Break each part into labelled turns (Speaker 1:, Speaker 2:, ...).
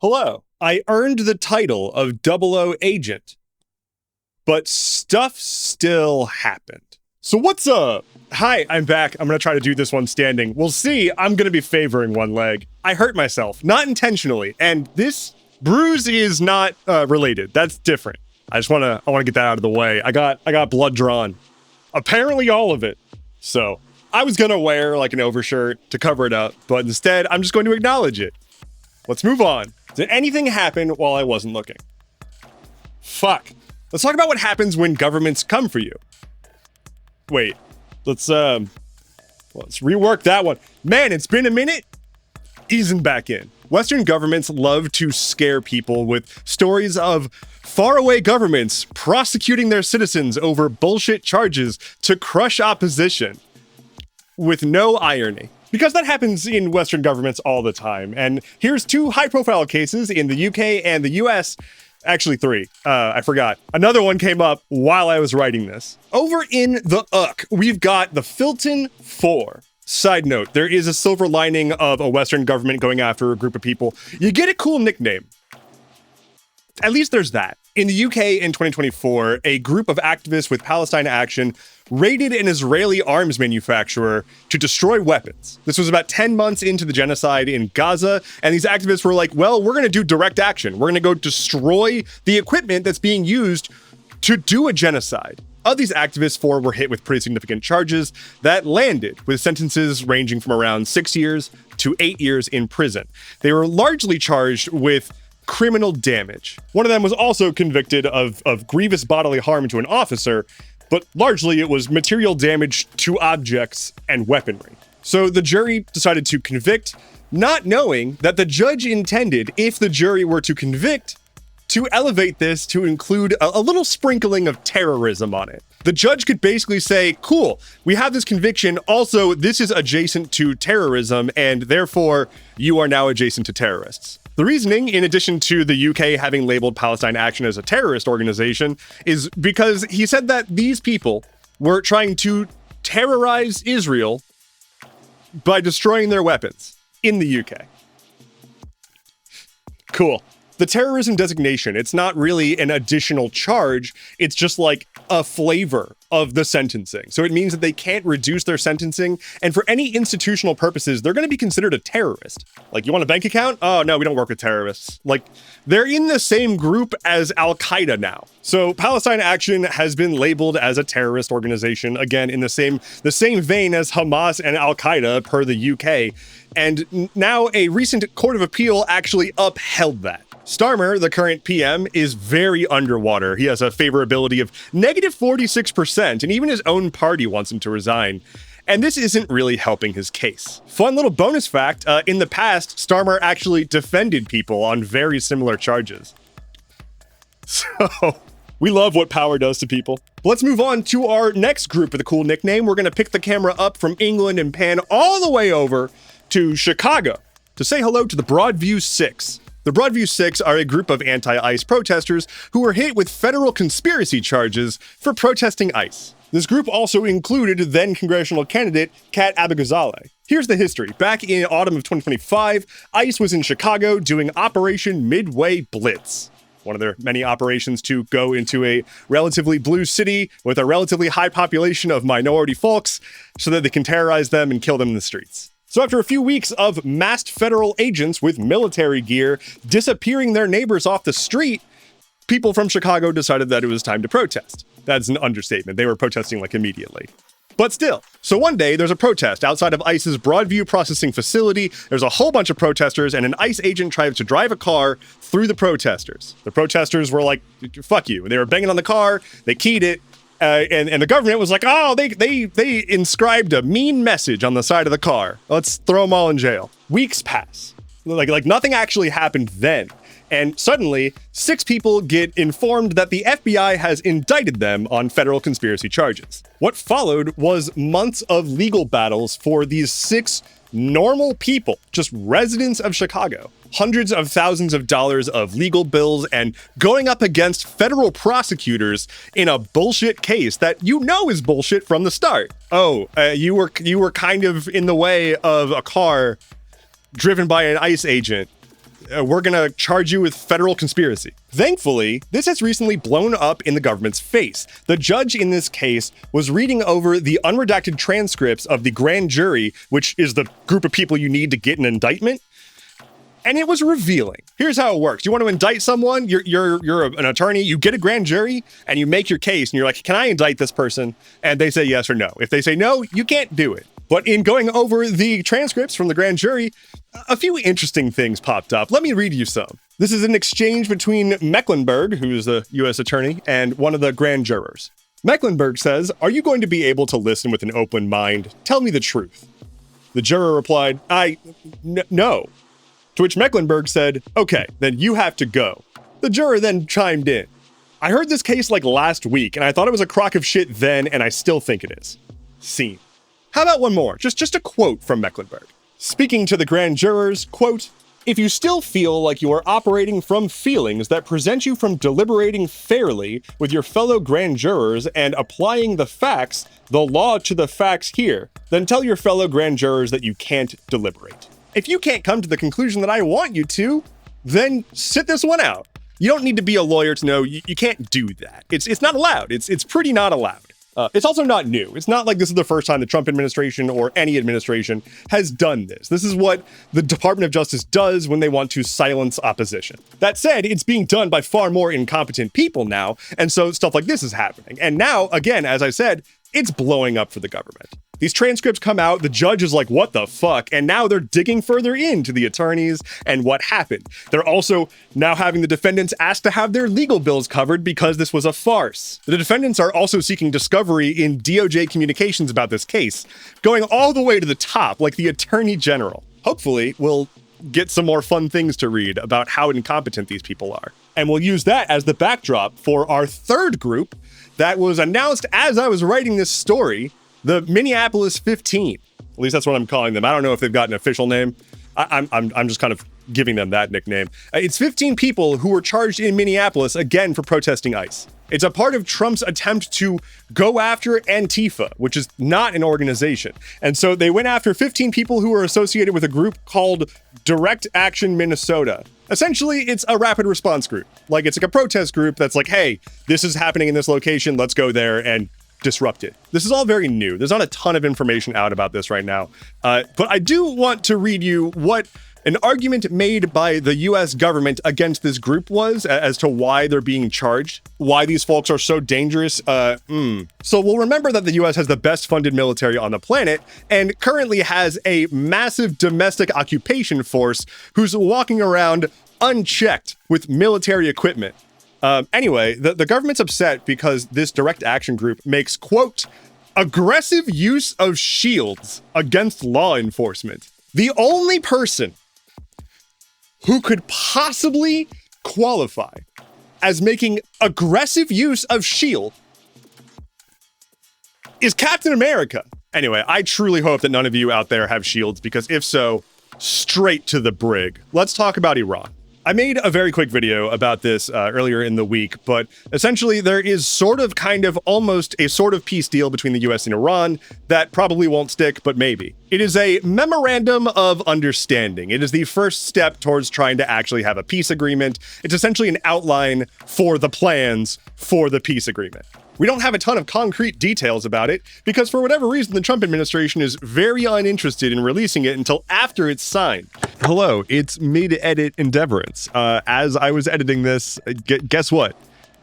Speaker 1: Hello, I earned the title of 00 agent, but stuff still happened. So what's up? Hi, I'm back. I'm gonna try to do this one standing. We'll see. I'm gonna be favoring one leg. I hurt myself, not intentionally, and this bruise is not related. That's different. I wanna get that out of the way. I got blood drawn. Apparently all of it. So I was gonna wear like an overshirt to cover it up, but instead I'm just going to acknowledge it. Let's move on. Did anything happen while I wasn't looking? Fuck. Let's talk about what happens when governments come for you. Wait, let's rework that one. Man, it's been a minute. Easing back in. Western governments love to scare people with stories of faraway governments prosecuting their citizens over bullshit charges to crush opposition. With no irony. Because that happens in Western governments all the time. And here's two high-profile cases in the UK and the US. Actually, three. I forgot. Another one came up while I was writing this. Over in the UK, we've got the Filton Four. Side note, there is a silver lining of a Western government going after a group of people. You get a cool nickname. At least there's that. In the UK in 2024, a group of activists with Palestine Action raided an Israeli arms manufacturer to destroy weapons. This was about 10 months into the genocide in Gaza, and these activists were like, well, we're going to do direct action. We're going to go destroy the equipment that's being used to do a genocide. Of these activists, 4 were hit with pretty significant charges that landed with sentences ranging from around 6 years to 8 years in prison. They were largely charged with criminal damage. One of them was also convicted of grievous bodily harm to an officer, but largely it was material damage to objects and weaponry. So the jury decided to convict, not knowing that the judge intended, if the jury were to convict, to elevate this to include a little sprinkling of terrorism on it. The judge could basically say, cool, we have this conviction, also this is adjacent to terrorism, and therefore you are now adjacent to terrorists. The reasoning, in addition to the UK having labeled Palestine Action as a terrorist organization, is because he said that these people were trying to terrorize Israel by destroying their weapons in the UK. Cool. The terrorism designation, it's not really an additional charge, it's just like a flavor of the sentencing. So it means that they can't reduce their sentencing, and for any institutional purposes, they're gonna be considered a terrorist. Like, you want a bank account? Oh, no, we don't work with terrorists. Like, they're in the same group as Al-Qaeda now. So Palestine Action has been labeled as a terrorist organization, again, in the same vein as Hamas and Al-Qaeda per the UK. And now a recent court of appeal actually upheld that. Starmer, the current PM, is very underwater. He has a favorability of negative 46%, and even his own party wants him to resign. And this isn't really helping his case. Fun little bonus fact, in the past, Starmer actually defended people on very similar charges. So, we love what power does to people. Let's move on to our next group with a cool nickname. We're gonna pick the camera up from England and pan all the way over to Chicago to say hello to the Broadview Six. The Broadview Six are a group of anti-ICE protesters who were hit with federal conspiracy charges for protesting ICE. This group also included then congressional candidate Kat Abighazaleh. Here's the history. Back in autumn of 2025, ICE was in Chicago doing Operation Midway Blitz, one of their many operations to go into a relatively blue city with a relatively high population of minority folks so that they can terrorize them and kill them in the streets. So after a few weeks of masked federal agents with military gear disappearing their neighbors off the street, people from Chicago decided that it was time to protest. That's an understatement. They were protesting like immediately. But still. So one day there's a protest outside of ICE's Broadview processing facility. There's a whole bunch of protesters and an ICE agent tries to drive a car through the protesters. The protesters were like, fuck you. They were banging on the car. They keyed it. And the government was like, oh, they inscribed a mean message on the side of the car. Let's throw them all in jail. Weeks pass. Like nothing actually happened then. And suddenly, 6 people get informed that the FBI has indicted them on federal conspiracy charges. What followed was months of legal battles for these 6 normal people, just residents of Chicago. Hundreds of thousands of dollars of legal bills and going up against federal prosecutors in a bullshit case that you know is bullshit from the start. Oh, you were kind of in the way of a car driven by an ICE agent. we're gonna charge you with federal conspiracy. Thankfully, this has recently blown up in the government's face. The judge in this case was reading over the unredacted transcripts of the grand jury, which is the group of people you need to get an indictment. And it was revealing. Here's how it works. You want to indict someone, you're an attorney, you get a grand jury, and you make your case, and you're like, can I indict this person? And they say yes or no. If they say no, you can't do it. But in going over the transcripts from the grand jury, a few interesting things popped up. Let me read you some. This is an exchange between Mecklenburg, who is the U.S. attorney, and one of the grand jurors. Mecklenburg says, "Are you going to be able to listen with an open mind? Tell me the truth." The juror replied, no. To which Mecklenburg said, "Okay, then you have to go." The juror then chimed in. "I heard this case like last week, and I thought it was a crock of shit then, and I still think it is." Scene. How about one more? Just a quote from Mecklenburg. Speaking to the grand jurors, quote, "If you still feel like you are operating from feelings that prevent you from deliberating fairly with your fellow grand jurors and applying the facts, the law to the facts here, then tell your fellow grand jurors that you can't deliberate. If you can't come to the conclusion that I want you to, then sit this one out. You don't need to be a lawyer to know you can't do that. It's not allowed. It's pretty not allowed. It's also not new. It's not like this is the first time the Trump administration or any administration has done this. This is what the Department of Justice does when they want to silence opposition. That said, it's being done by far more incompetent people now, and so stuff like this is happening. And now, again, as I said, it's blowing up for the government. These transcripts come out, the judge is like, what the fuck? And now they're digging further into the attorneys and what happened. They're also now having the defendants ask to have their legal bills covered because this was a farce. The defendants are also seeking discovery in DOJ communications about this case, going all the way to the top, like the attorney general. Hopefully, we'll get some more fun things to read about how incompetent these people are. And we'll use that as the backdrop for our third group that was announced as I was writing this story, the Minneapolis 15. At least that's what I'm calling them. I don't know if they've got an official name. I'm just kind of giving them that nickname. It's 15 people who were charged in Minneapolis, again, for protesting ICE. It's a part of Trump's attempt to go after Antifa, which is not an organization. And so they went after 15 people who were associated with a group called Direct Action Minnesota. Essentially, it's a rapid response group. Like, it's like a protest group that's like, hey, this is happening in this location. Let's go there and disrupt it. This is all very new. There's not a ton of information out about this right now. But I do want to read you what an argument made by the US government against this group was as to why they're being charged, why these folks are so dangerous. So we'll remember that the US has the best funded military on the planet and currently has a massive domestic occupation force who's walking around unchecked with military equipment. Anyway, the government's upset because this direct action group makes, quote, aggressive use of shields against law enforcement. The only person who could possibly qualify as making aggressive use of shield is Captain America. Anyway, I truly hope that none of you out there have shields, because if so, straight to the brig. Let's talk about Iran. I made a very quick video about this earlier in the week, but essentially there is almost a sort of peace deal between the US and Iran that probably won't stick, but maybe. It is a memorandum of understanding. It is the first step towards trying to actually have a peace agreement. It's essentially an outline for the plans for the peace agreement. We don't have a ton of concrete details about it because for whatever reason, the Trump administration is very uninterested in releasing it until after it's signed. Hello, it's mid-edit endeavorance. As I was editing this, guess what?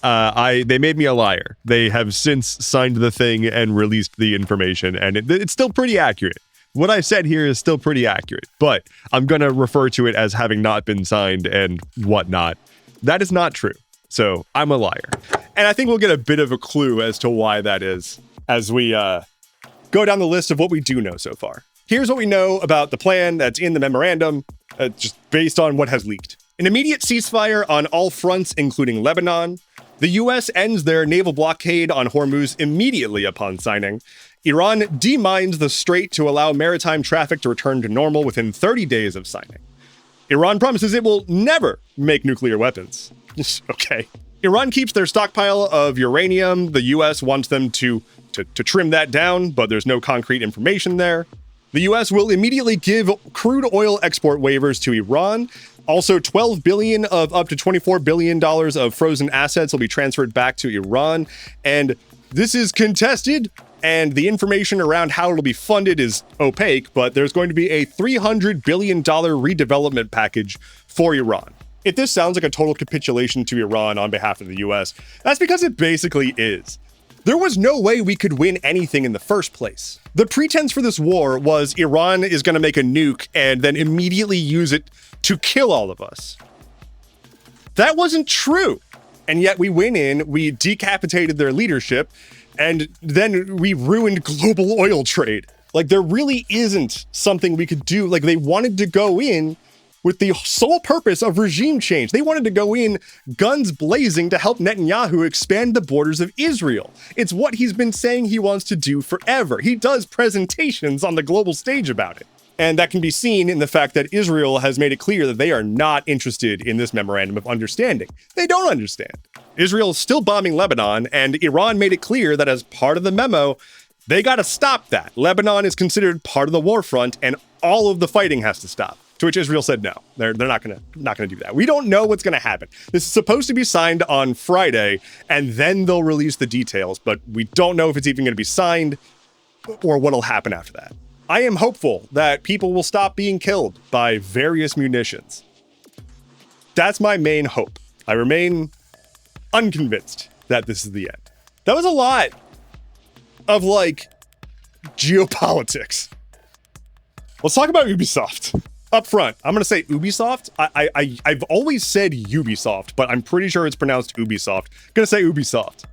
Speaker 1: They made me a liar. They have since signed the thing and released the information, and it's still pretty accurate. What I said here is still pretty accurate, but I'm gonna refer to it as having not been signed and whatnot. That is not true. So I'm a liar. And I think we'll get a bit of a clue as to why that is as we go down the list of what we do know so far. Here's what we know about the plan that's in the memorandum, just based on what has leaked. An immediate ceasefire on all fronts, including Lebanon. The US ends their naval blockade on Hormuz immediately upon signing. Iran demines the strait to allow maritime traffic to return to normal within 30 days of signing. Iran promises it will never make nuclear weapons. Okay. Iran keeps their stockpile of uranium. The US wants them to trim that down, but there's no concrete information there. The US will immediately give crude oil export waivers to Iran. Also, $12 billion of up to $24 billion of frozen assets will be transferred back to Iran. And this is contested, and the information around how it'll be funded is opaque, but there's going to be a $300 billion redevelopment package for Iran. If this sounds like a total capitulation to Iran on behalf of the US, that's because it basically is. There was no way we could win anything in the first place. The pretense for this war was Iran is going to make a nuke and then immediately use it to kill all of us. That wasn't true. And yet we went in, we decapitated their leadership, and then we ruined global oil trade. Like, there really isn't something we could do. Like, they wanted to go in with the sole purpose of regime change. They wanted to go in guns blazing to help Netanyahu expand the borders of Israel. It's what he's been saying he wants to do forever. He does presentations on the global stage about it. And that can be seen in the fact that Israel has made it clear that they are not interested in this memorandum of understanding. They don't understand. Israel is still bombing Lebanon, and Iran made it clear that as part of the memo, they got to stop that. Lebanon is considered part of the war front, and all of the fighting has to stop. To which Israel said no, they're not gonna do that. We don't know what's gonna happen. This is supposed to be signed on Friday, and then they'll release the details, but we don't know if it's even gonna be signed or what'll happen after that. I am hopeful that people will stop being killed by various munitions. That's my main hope. I remain unconvinced that this is the end. That was a lot of, like, geopolitics. Let's talk about Ubisoft. Up front, I'm going to say Ubisoft. I've always said Ubisoft, but I'm pretty sure it's pronounced Ubisoft. I'm going to say Ubisoft.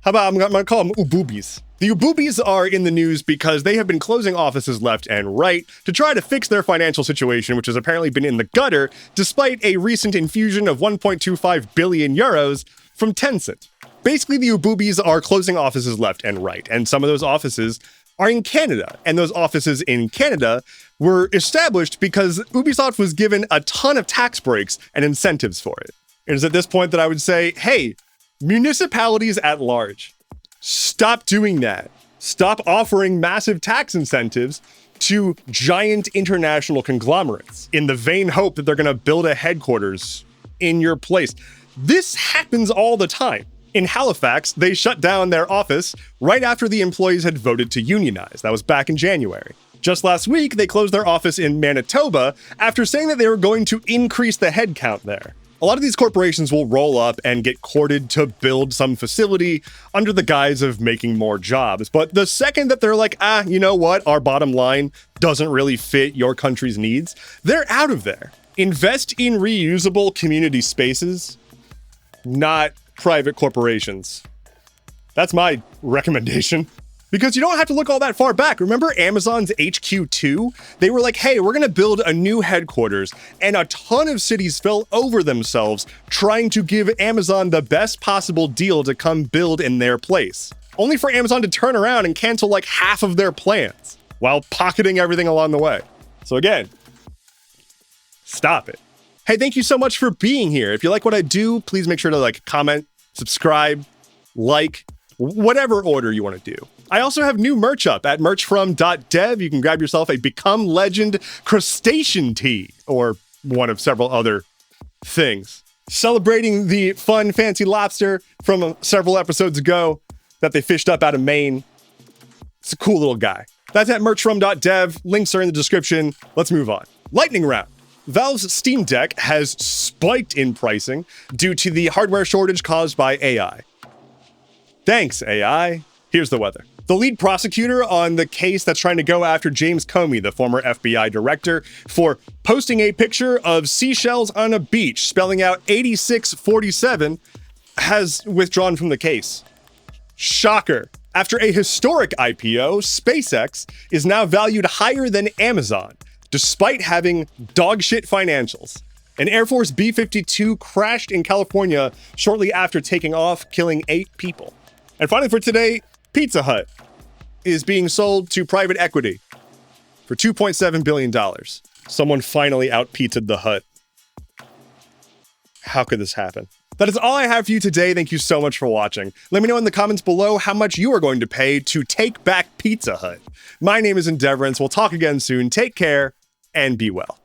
Speaker 1: How about I'm going to call them Ububis. The Ububis are in the news because they have been closing offices left and right to try to fix their financial situation, which has apparently been in the gutter, despite a recent infusion of 1.25 billion euros from Tencent. Basically, the Ububis are closing offices left and right, and some of those offices are in Canada, and those offices in Canada were established because Ubisoft was given a ton of tax breaks and incentives for it. It is at this point that I would say, hey, municipalities at large, stop doing that. Stop offering massive tax incentives to giant international conglomerates in the vain hope that they're going to build a headquarters in your place. This happens all the time. In Halifax, they shut down their office right after the employees had voted to unionize. That was back in January. Just last week, they closed their office in Manitoba after saying that they were going to increase the headcount there. A lot of these corporations will roll up and get courted to build some facility under the guise of making more jobs. But the second that they're like, you know what, our bottom line doesn't really fit your country's needs, they're out of there. Invest in reusable community spaces, not private corporations. That's my recommendation. Because you don't have to look all that far back. Remember Amazon's HQ2? They were like, hey, we're going to build a new headquarters. And a ton of cities fell over themselves trying to give Amazon the best possible deal to come build in their place. Only for Amazon to turn around and cancel like half of their plans while pocketing everything along the way. So again, stop it. Hey, thank you so much for being here. If you like what I do, please make sure to comment, subscribe, whatever order you want to do. I also have new merch up at merchfrom.dev. You can grab yourself a Become Legend crustacean tee, or one of several other things. Celebrating the fun, fancy lobster from several episodes ago that they fished up out of Maine. It's a cool little guy. That's at merchfrom.dev. Links are in the description. Let's move on. Lightning round. Valve's Steam Deck has spiked in pricing due to the hardware shortage caused by AI. Thanks, AI. Here's the weather. The lead prosecutor on the case that's trying to go after James Comey, the former FBI director, for posting a picture of seashells on a beach spelling out 8647, has withdrawn from the case. Shocker. After a historic IPO, SpaceX is now valued higher than Amazon, despite having dogshit financials. An Air Force B-52 crashed in California shortly after taking off, killing 8 people. And finally for today, Pizza Hut is being sold to private equity for $2.7 billion. Someone finally out-pizzaed the Hut. How could this happen? That is all I have for you today. Thank you so much for watching. Let me know in the comments below how much you are going to pay to take back Pizza Hut. My name is Endeavorance. We'll talk again soon. Take care and be well.